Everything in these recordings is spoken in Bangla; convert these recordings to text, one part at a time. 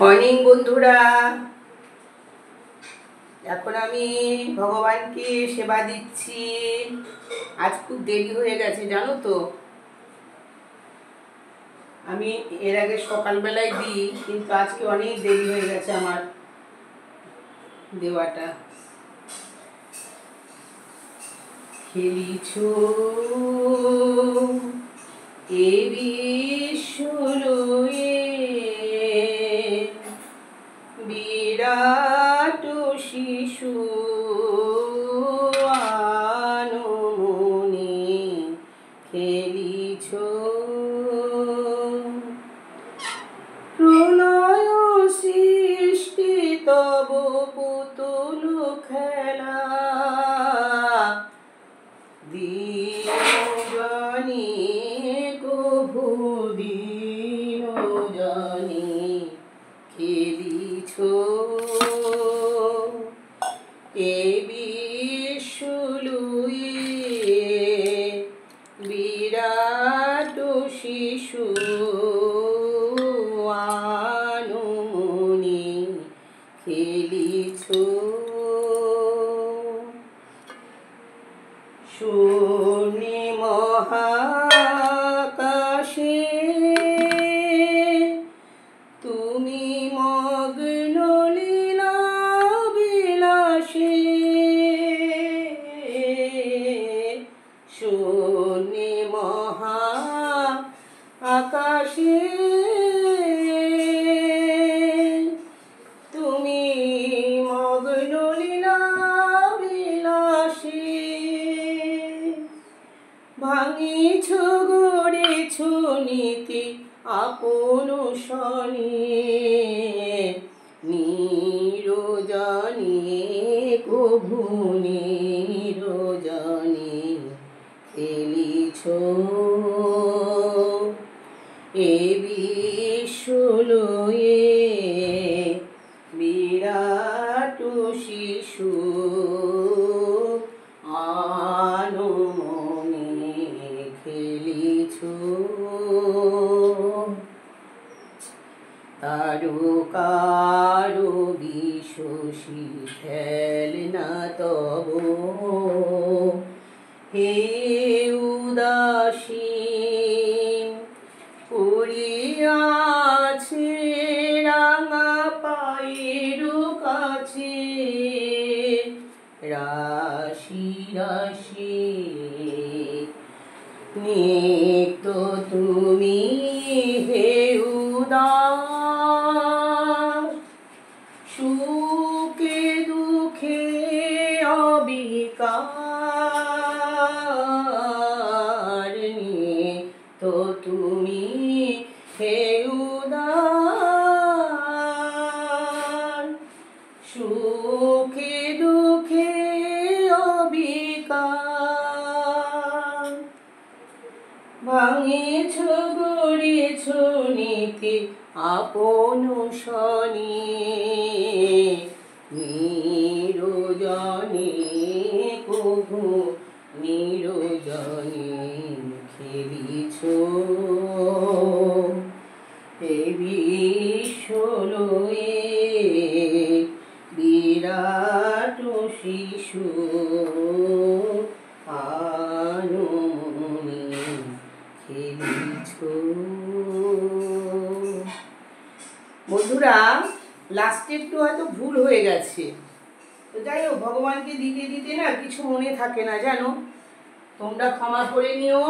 মর্নিং বন্ধুরা, এখন আমি ভগবানকে সেবা দিচ্ছি। আজ খুব দেরি হয়ে গেছে জানো তো। আমি এর আগে সকালবেলায় দিই, কিন্তু আজকে অনেক দেরি হয়ে গেছে আমার দেওয়াটা। খেলিছো এ বিশ্বলয়ে বিরাট শিশু আনমনে খেলিছ প্রলয় সৃষ্টি তব পুতুল খেলা দিনজনি কভু দিনজনি খেলিছ এ বিশ্বলয়ে বিরাট শিশু আনমনে খেলিছ শূন্যে মহাকাশে তুমি মগ্ন লীলা বিলাসে শূন্যে মহাকাশে তুমি মগ্ন লীলা বিলাসে ভাঙিছ গড়েছ নীতি আপন শনি নিরজনে কভু নিরজনে খেলিছ এ বিশ্বলয়ে বিরাট শিশু আনমনে খেলিছ তারকার বিশ্বসী খেলনা তব হে উদাসীন পড়িয়াছে রাঙা পায়ের কাছে রাশি রাশি নিত্য তুমি হে উদাস সুখে দুঃখে অবিকার নিত্য তুমি হে উদাস সুখে দুঃখে অবিকার ভাঙিছ গড়েছ নীতি আপন শনি নিরজনে কভু নিরজনে খেলিছ এ বিশ্বলয়ে বিরাট শিশু আনমনে খেলিছ। বন্ধুরা, লাস্টে একটু হয়তো ভুল হয়ে গেছে, তো যাই হোক, ভগবানকে দিতে দিতে না কিছু মনে থাকে না জানো, তোমরা ক্ষমা করে নিও।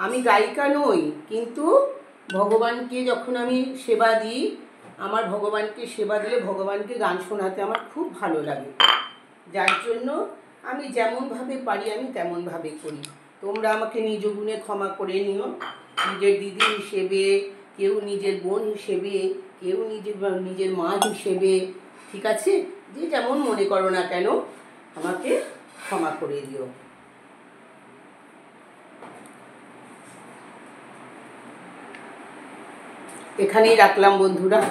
আমি গায়িকা নই, কিন্তু ভগবানকে যখন আমি সেবা দিই, আমার ভগবানকে সেবা দিলে ভগবানকে গান শোনাতে আমার খুব ভালো লাগে, যার জন্য আমি যেমনভাবে পারি আমি তেমনভাবে করি। তোমরা আমাকে নিজ গুণে ক্ষমা করে নিও, নিজের দিদি হিসেবে, কেউ নিজের বোন হিসেবে, কেউ নিজের মা হিসেবে, ঠিক আছে? যে যেমন মনে করো না কেন আমাকে ক্ষমা করে দিও। এখানেই রাখলাম বন্ধুরা।